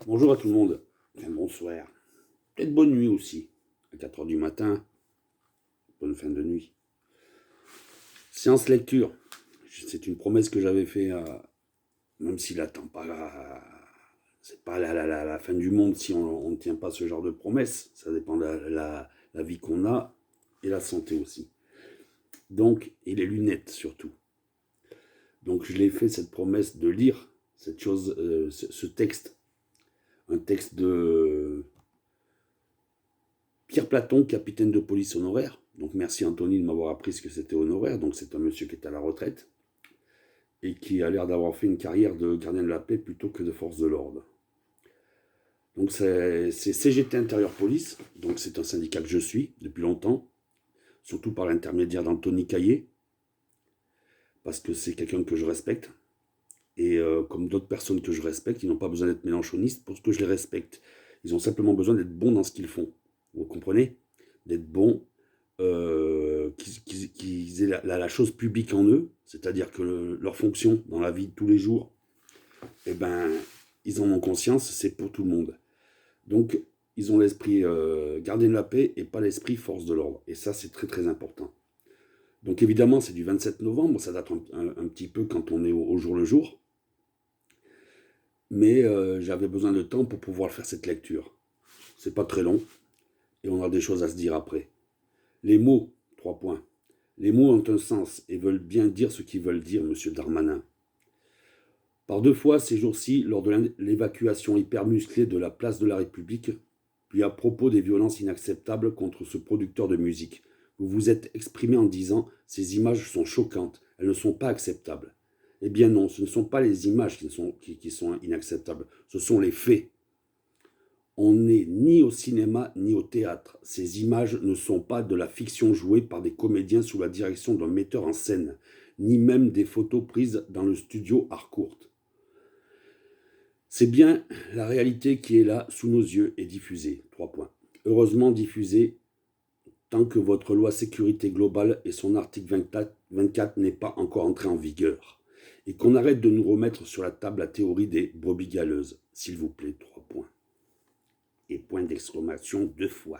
Bonjour à tout le monde. Enfin, bonsoir. Peut-être bonne nuit aussi. À 4 heures du matin. Bonne fin de nuit. Séance lecture. C'est une promesse que j'avais faite, même s'il n'attend pas c'est pas la fin du monde si on ne tient pas ce genre de promesse. Ça dépend de la vie qu'on a et la santé aussi. Donc, et les lunettes surtout. Donc, je l'ai fait cette promesse de lire cette chose, ce texte. Un texte de Pierre Platon, capitaine de police honoraire. Donc merci Anthony de m'avoir appris ce que c'était honoraire. Donc c'est un monsieur qui est à la retraite et qui a l'air d'avoir fait une carrière de gardien de la paix plutôt que de force de l'ordre. Donc c'est CGT Intérieur Police, donc c'est un syndicat que je suis depuis longtemps, surtout par l'intermédiaire d'Anthony Caillé, parce que c'est quelqu'un que je respecte. Et comme d'autres personnes que je respecte, ils n'ont pas besoin d'être mélanchonistes pour que je les respecte. Ils ont simplement besoin d'être bons dans ce qu'ils font. Vous comprenez? D'être bons, qu'ils aient la chose publique en eux, c'est-à-dire que leur fonction dans la vie de tous les jours, eh ben, ils en ont conscience, c'est pour tout le monde. Donc, ils ont l'esprit gardien de la paix et pas l'esprit force de l'ordre. Et ça, c'est très très important. Donc évidemment, c'est du 27 novembre, ça date un petit peu quand on est au jour le jour. Mais j'avais besoin de temps pour pouvoir faire cette lecture. C'est pas très long et on a des choses à se dire après. Les mots, 3 points. Les mots ont un sens et veulent bien dire ce qu'ils veulent dire, monsieur Darmanin. Par 2 fois ces jours-ci, lors de l'évacuation hyper musclée de la place de la République, puis à propos des violences inacceptables contre ce producteur de musique, vous vous êtes exprimé en disant « Ces images sont choquantes, elles ne sont pas acceptables ». Eh bien non, ce ne sont pas les images qui sont inacceptables, ce sont les faits. On n'est ni au cinéma ni au théâtre. Ces images ne sont pas de la fiction jouée par des comédiens sous la direction d'un metteur en scène, ni même des photos prises dans le studio Harcourt. C'est bien la réalité qui est là, sous nos yeux, et diffusée. 3 points. Heureusement diffusée, tant que votre loi sécurité globale et son article 24 n'est pas encore entré en vigueur. Et qu'on arrête de nous remettre sur la table la théorie des brebis galeuses. S'il vous plaît, 3 points. Et point d'exclamation 2 fois.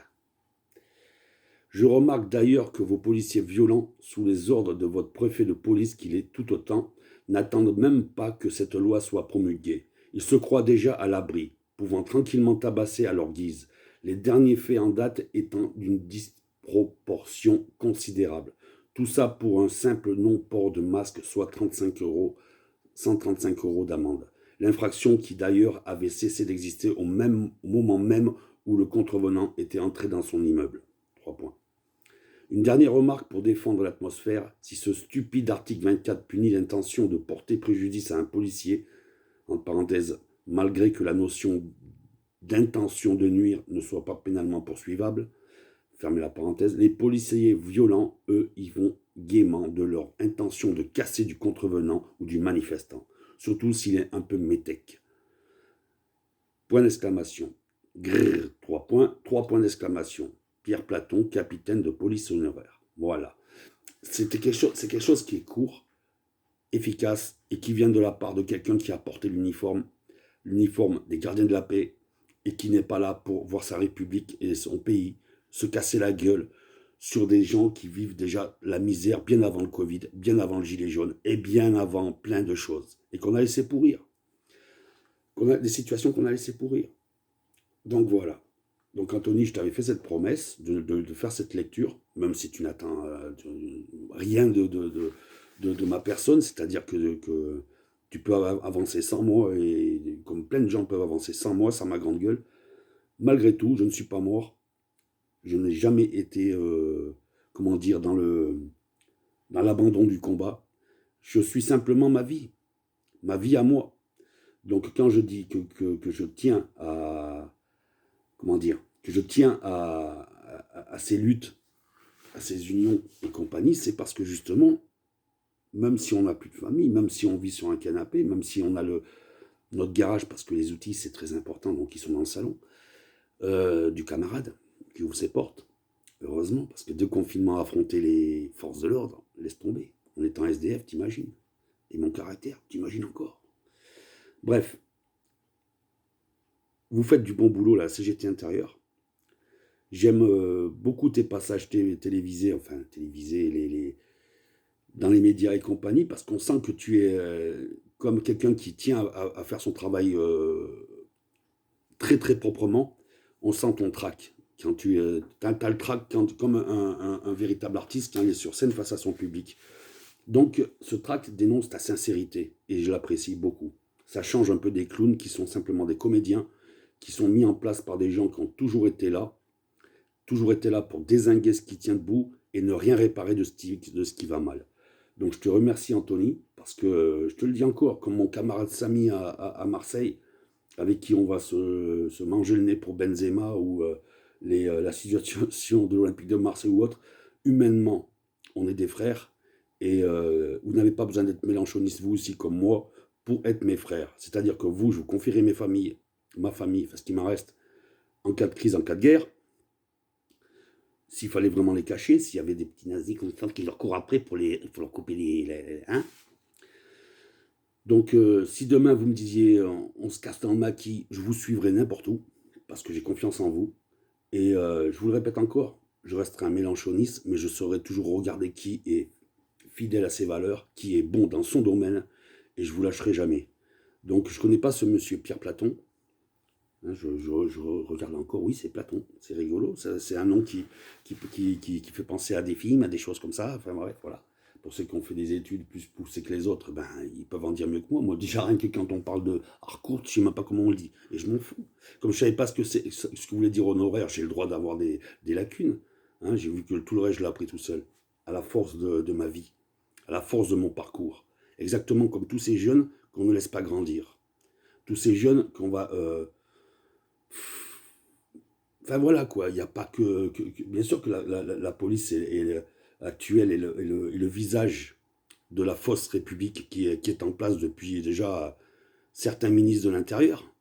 Je remarque d'ailleurs que vos policiers violents, sous les ordres de votre préfet de police qu'il est tout autant, n'attendent même pas que cette loi soit promulguée. Ils se croient déjà à l'abri, pouvant tranquillement tabasser à leur guise, les derniers faits en date étant d'une disproportion considérable. Tout ça pour un simple non-port de masque, soit 35 euros, 135 euros d'amende. L'infraction qui d'ailleurs avait cessé d'exister au moment même où le contrevenant était entré dans son immeuble. 3 points. Une dernière remarque pour défendre l'atmosphère. Si ce stupide article 24 punit l'intention de porter préjudice à un policier, en parenthèse, malgré que la notion d'intention de nuire ne soit pas pénalement poursuivable, fermez la parenthèse, les policiers violents, eux, y vont gaiement de leur intention de casser du contrevenant ou du manifestant, surtout s'il est un peu métèque. Point d'exclamation. Grrr, 3 points, 3 points d'exclamation. Pierre Platon, capitaine de police honoraire. Voilà. C'est quelque chose qui est court, efficace et qui vient de la part de quelqu'un qui a porté l'uniforme des gardiens de la paix et qui n'est pas là pour voir sa République et son pays se casser la gueule sur des gens qui vivent déjà la misère bien avant le Covid, bien avant le gilet jaune et bien avant plein de choses et qu'on a laissé pourrir. Des situations qu'on a laissé pourrir. Donc voilà. Donc Anthony, je t'avais fait cette promesse de faire cette lecture, même si tu n'attends rien de ma personne, c'est-à-dire que tu peux avancer sans moi, et comme plein de gens peuvent avancer sans moi, sans ma grande gueule. Malgré tout, je ne suis pas mort. Je n'ai jamais été, comment dire, dans l'abandon du combat. Je suis simplement ma vie à moi. Donc quand je dis que je tiens à, comment dire, que je tiens à ces luttes, à ces unions et compagnie, c'est parce que justement, même si on n'a plus de famille, même si on vit sur un canapé, même si on a notre garage, parce que les outils c'est très important, donc ils sont dans le salon, du camarade qui ouvre ses portes, heureusement, parce que deux confinements à affronter les forces de l'ordre, laisse tomber. En étant SDF, t'imagines. Et mon caractère, t'imagines encore. Bref, vous faites du bon boulot, la CGT Intérieur. J'aime beaucoup tes passages télévisés, enfin télévisés, dans les médias et compagnie, parce qu'on sent que tu es comme quelqu'un qui tient à faire son travail très très proprement. On sent ton trac. Quand tu as le trac comme un véritable artiste quand il est sur scène face à son public. Donc ce trac dénonce ta sincérité, et je l'apprécie beaucoup. Ça change un peu des clowns qui sont simplement des comédiens, qui sont mis en place par des gens qui ont toujours été là pour dézinguer ce qui tient debout et ne rien réparer de ce qui va mal. Donc je te remercie Anthony, parce que je te le dis encore, comme mon camarade Samy à Marseille, avec qui on va se manger le nez pour Benzema ou la situation de l'Olympique de Marseille ou autre, humainement, on est des frères, et vous n'avez pas besoin d'être mélanchoniste, vous aussi, comme moi, pour être mes frères. C'est-à-dire que vous, je vous confierai ma famille, enfin ce qui m'en reste, en cas de crise, en cas de guerre, s'il fallait vraiment les cacher, s'il y avait des petits nazis comme ça qui leur courent après pour leur couper hein. Donc, si demain vous me disiez on se casse dans le maquis, je vous suivrai n'importe où, parce que j'ai confiance en vous. Et je vous le répète encore, je resterai un mélanchoniste, mais je saurai toujours regarder qui est fidèle à ses valeurs, qui est bon dans son domaine, et je vous lâcherai jamais. Donc, je ne connais pas ce monsieur Pierre Platon. Hein, je regarde encore, oui, c'est Platon, c'est rigolo. C'est un nom qui fait penser à des films, à des choses comme ça. Enfin, bref, voilà. Pour ceux qui ont fait des études plus poussées que les autres, ben, ils peuvent en dire mieux que moi. Moi, déjà, rien que quand on parle de Harcourt, je ne sais même pas comment on le dit. Et je m'en fous. Comme je ne savais pas ce que voulait dire honoraire, j'ai le droit d'avoir des lacunes. Hein, j'ai vu que tout le reste, je l'ai appris tout seul. À la force de ma vie. À la force de mon parcours. Exactement comme tous ces jeunes qu'on ne laisse pas grandir. Tous ces jeunes qu'on va... Enfin voilà quoi, il n'y a pas bien sûr que la police actuelle est le visage de la fausse République qui est en place depuis déjà certains ministres de l'Intérieur,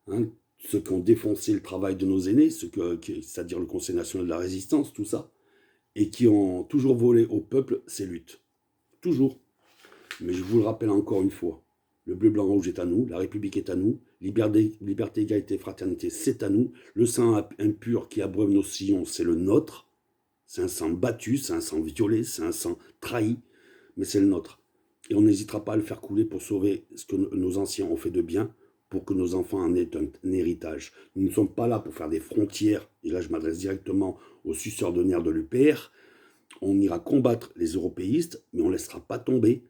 hein, ceux qui ont défoncé le travail de nos aînés, c'est-à-dire le Conseil national de la résistance, tout ça, et qui ont toujours volé au peuple ses luttes. Toujours. Mais je vous le rappelle encore une fois, le bleu, blanc, rouge est à nous, la République est à nous, liberté, égalité, fraternité, c'est à nous, le sang impur qui abreuve nos sillons, c'est le nôtre, c'est un sang battu, c'est un sang violé, c'est un sang trahi, mais c'est le nôtre. Et on n'hésitera pas à le faire couler pour sauver ce que nos anciens ont fait de bien, pour que nos enfants en aient un héritage. Nous ne sommes pas là pour faire des frontières, et là je m'adresse directement aux suceurs de nerfs de l'UPR, on ira combattre les européistes, mais on ne laissera pas tomber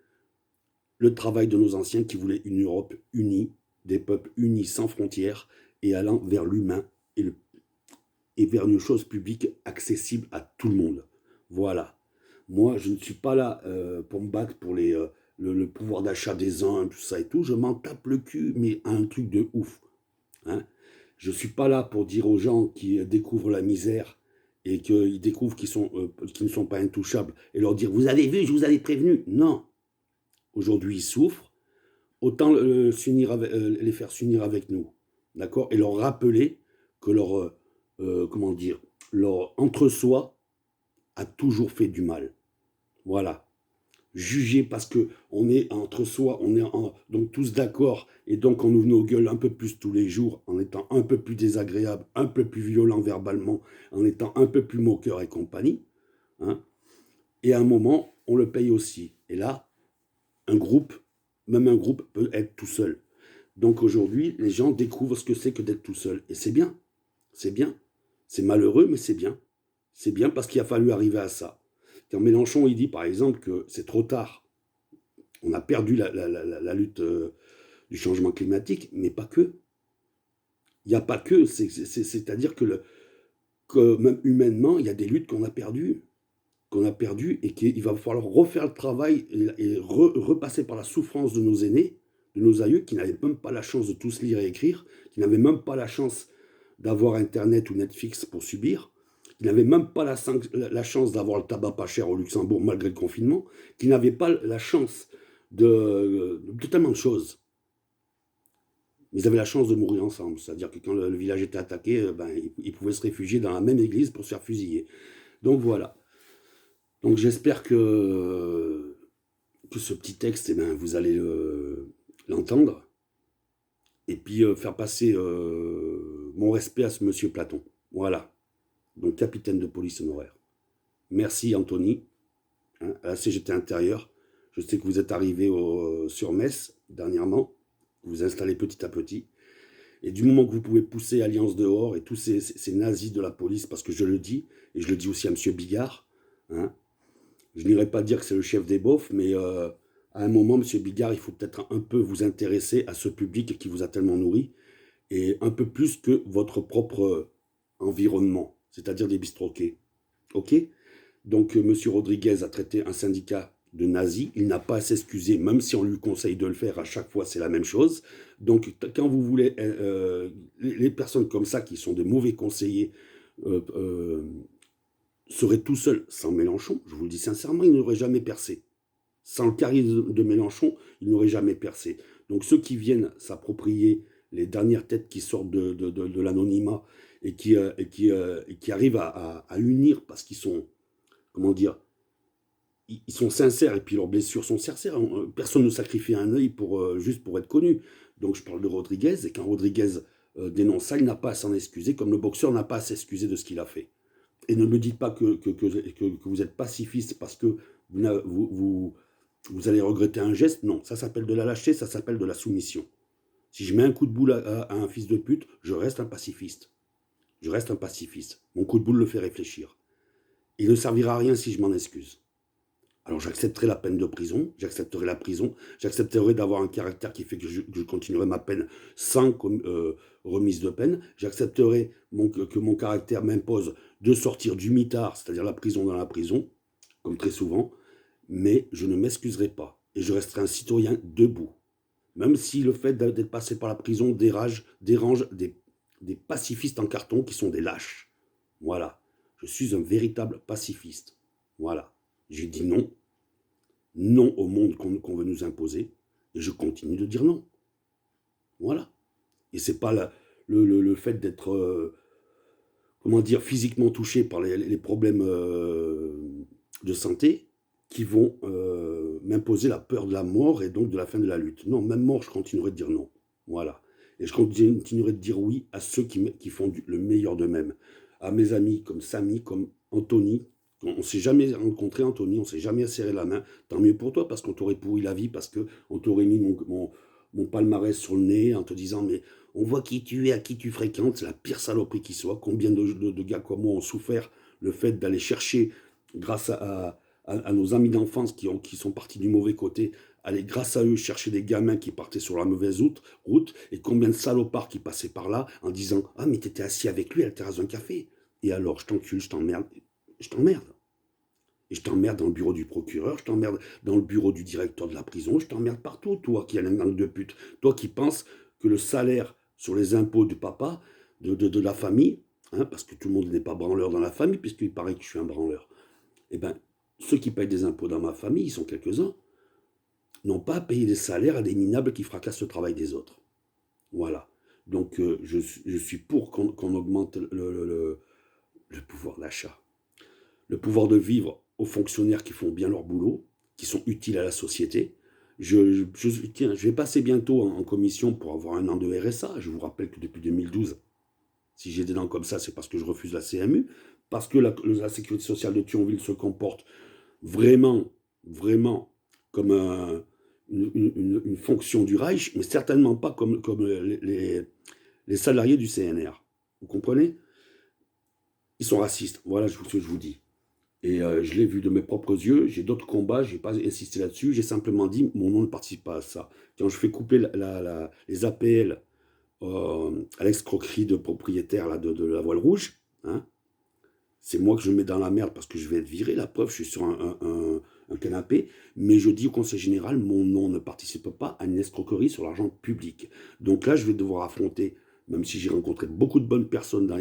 le travail de nos anciens qui voulaient une Europe unie, des peuples unis sans frontières et allant vers l'humain et vers une chose publique accessible à tout le monde. Voilà. Moi, je ne suis pas là pour me battre pour le pouvoir d'achat des uns, tout ça et tout. Je m'en tape le cul, mais un truc de ouf. Hein. Je ne suis pas là pour dire aux gens qui découvrent la misère et qu'ils découvrent qu'ils ne sont pas intouchables et leur dire « Vous avez vu, je vous avais prévenu ». Non. Aujourd'hui, ils souffrent. Autant les faire s'unir avec nous, d'accord, et leur rappeler que leur entre-soi a toujours fait du mal. Voilà. Juger parce que on est entre soi, on est donc tous d'accord, et donc on ouvre nos gueules un peu plus tous les jours, en étant un peu plus désagréable, un peu plus violent verbalement, en étant un peu plus moqueur et compagnie, hein, et à un moment, on le paye aussi. Et là, même un groupe peut être tout seul. Donc aujourd'hui, les gens découvrent ce que c'est que d'être tout seul. Et c'est bien. C'est bien. C'est malheureux, mais c'est bien. C'est bien parce qu'il a fallu arriver à ça. Quand Mélenchon, il dit par exemple que c'est trop tard. On a perdu la lutte du changement climatique, mais pas que. Il n'y a pas que. C'est-à-dire que même humainement, il y a des luttes qu'on a perdues. Et qu'il va falloir refaire le travail et repasser par la souffrance de nos aînés, de nos aïeux, qui n'avaient même pas la chance de tous lire et écrire, qui n'avaient même pas la chance d'avoir Internet ou Netflix pour subir, qui n'avaient même pas la chance d'avoir le tabac pas cher au Luxembourg malgré le confinement, qui n'avaient pas la chance de tellement de choses. Mais ils avaient la chance de mourir ensemble, c'est-à-dire que quand le village était attaqué, ils pouvaient se réfugier dans la même église pour se faire fusiller. Donc voilà. Donc j'espère que ce petit texte, vous allez l'entendre. et puis faire passer mon respect à ce monsieur Platon. Voilà. Donc, capitaine de police honoraire. Merci, Anthony, hein, à la CGT intérieure. Je sais que vous êtes arrivé sur Metz dernièrement. Vous vous installez petit à petit. Et du moment que vous pouvez pousser Alliance dehors et tous ces nazis de la police, parce que je le dis, et je le dis aussi à M. Bigard, hein, je n'irai pas dire que c'est le chef des beaufs, mais à un moment, M. Bigard, il faut peut-être un peu vous intéresser à ce public qui vous a tellement nourri, et un peu plus que votre propre environnement, c'est-à-dire des bistroquets. OK? Donc, M. Rodriguez a traité un syndicat de nazi. Il n'a pas à s'excuser, même si on lui conseille de le faire, à chaque fois, c'est la même chose. Donc, quand vous voulez, les personnes comme ça, qui sont de mauvais conseillers, euh, euh, seraient tout seuls sans Mélenchon, je vous le dis sincèrement, ils n'auraient jamais percé. Sans le charisme de Mélenchon, ils n'auraient jamais percé. Donc, ceux qui viennent s'approprier les dernières têtes qui sortent de l'anonymat et qui arrivent à unir parce qu'ils sont, comment dire, ils sont sincères et puis leurs blessures sont sincères. Personne ne sacrifie un œil juste pour être connu. Donc je parle de Rodriguez, et quand Rodriguez dénonce ça, il n'a pas à s'en excuser, comme le boxeur n'a pas à s'excuser de ce qu'il a fait. Et ne me dites pas que vous êtes pacifiste parce que vous allez regretter un geste. Non, ça s'appelle de la lâcheté, ça s'appelle de la soumission. Si je mets un coup de boule à un fils de pute, je reste un pacifiste. Je reste un pacifiste. Mon coup de boule le fait réfléchir. Il ne servira à rien si je m'en excuse. Alors j'accepterai la peine de prison, j'accepterai la prison, j'accepterai d'avoir un caractère qui fait que je continuerai ma peine sans remise de peine, j'accepterai que mon caractère m'impose de sortir du mitard, c'est-à-dire la prison dans la prison, comme très souvent, mais je ne m'excuserai pas et je resterai un citoyen debout. Même si le fait d'être passé par la prison dérange des pacifistes en carton qui sont des lâches. Voilà, je suis un véritable pacifiste. Voilà. J'ai dit non, non au monde qu'on veut nous imposer, et je continue de dire non. Voilà. Et c'est pas le fait d'être, comment dire, physiquement touché par les problèmes de santé qui vont m'imposer la peur de la mort et donc de la fin de la lutte. Non, même mort, je continuerai de dire non. Voilà. Et je continuerai de dire oui à ceux qui font le meilleur d'eux-mêmes. À mes amis comme Samy, comme Anthony. On ne s'est jamais rencontré, Anthony, on ne s'est jamais serré la main. Tant mieux pour toi, parce qu'on t'aurait pourri la vie, parce qu'on t'aurait mis mon palmarès sur le nez en te disant, mais on voit qui tu es, à qui tu fréquentes, c'est la pire saloperie qui soit. Combien de gars comme moi ont souffert le fait d'aller chercher, grâce à nos amis d'enfance qui sont partis du mauvais côté, aller grâce à eux chercher des gamins qui partaient sur la mauvaise route, et combien de salopards qui passaient par là en disant, ah mais t'étais assis avec lui à la terrasse d'un café. Et alors, je t'encule, je t'emmerde. Je t'emmerde. Et je t'emmerde dans le bureau du procureur, je t'emmerde dans le bureau du directeur de la prison, je t'emmerde partout, toi qui as une langue de pute. Toi qui penses que le salaire sur les impôts du papa, de la famille, hein, parce que tout le monde n'est pas branleur dans la famille, puisqu'il paraît que je suis un branleur, eh bien, ceux qui payent des impôts dans ma famille, ils sont quelques-uns, n'ont pas à payer des salaires à des minables qui fracassent le travail des autres. Voilà. Donc, je suis pour qu'on augmente le pouvoir d'achat, le pouvoir de vivre aux fonctionnaires qui font bien leur boulot, qui sont utiles à la société. Tiens, je vais passer bientôt en commission pour avoir un an de RSA. Je vous rappelle que depuis 2012, si j'ai des dents comme ça, c'est parce que je refuse la CMU, parce que la sécurité sociale de Thionville se comporte vraiment, vraiment comme une fonction du Reich, mais certainement pas comme les salariés du CNR. Vous comprenez? Ils sont racistes, voilà ce que je vous dis. Et je l'ai vu de mes propres yeux, j'ai d'autres combats, je n'ai pas insisté là-dessus, j'ai simplement dit, mon nom ne participe pas à ça. Quand je fais couper les APL à l'escroquerie de propriétaire là, de la voile rouge, hein, c'est moi que je mets dans la merde parce que je vais être viré, la preuve, je suis sur un canapé, mais je dis au Conseil général, mon nom ne participe pas à une escroquerie sur l'argent public. Donc là, je vais devoir affronter, même si j'ai rencontré beaucoup de bonnes personnes dans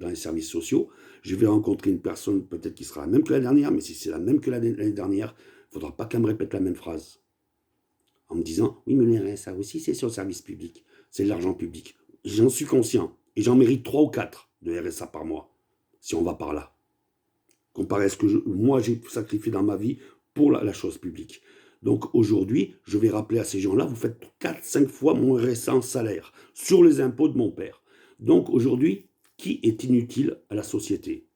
les services sociaux, je vais rencontrer une personne peut-être qui sera la même que la dernière, mais si c'est la même que l'année dernière, il ne faudra pas qu'elle me répète la même phrase. En me disant, oui, mais le RSA aussi, c'est sur le service public, c'est de l'argent public. J'en suis conscient, et j'en mérite 3 ou 4 de RSA par mois, si on va par là. Comparé à ce que moi j'ai sacrifié dans ma vie pour la chose publique. Donc aujourd'hui, je vais rappeler à ces gens-là, vous faites 4-5 fois mon RSA en salaire sur les impôts de mon père. Donc aujourd'hui, qui est inutile à la société?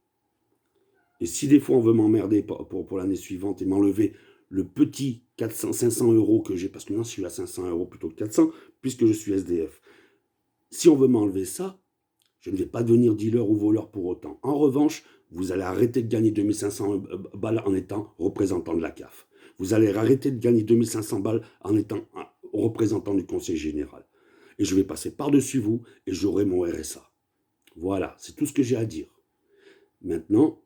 Et si des fois on veut m'emmerder pour l'année suivante et m'enlever le petit 500 euros que j'ai, parce que maintenant je suis à 500 euros plutôt que 400, puisque je suis SDF. Si on veut m'enlever ça, je ne vais pas devenir dealer ou voleur pour autant. En revanche, vous allez arrêter de gagner 2500 balles en étant représentant de la CAF. Vous allez arrêter de gagner 2500 balles en étant représentant du Conseil général. Et je vais passer par-dessus vous et j'aurai mon RSA. Voilà, c'est tout ce que j'ai à dire. Maintenant,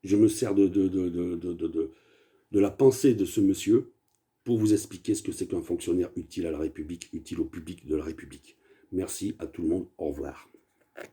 je me sers de la pensée de ce monsieur pour vous expliquer ce que c'est qu'un fonctionnaire utile à la République, utile au public de la République. Merci à tout le monde, au revoir.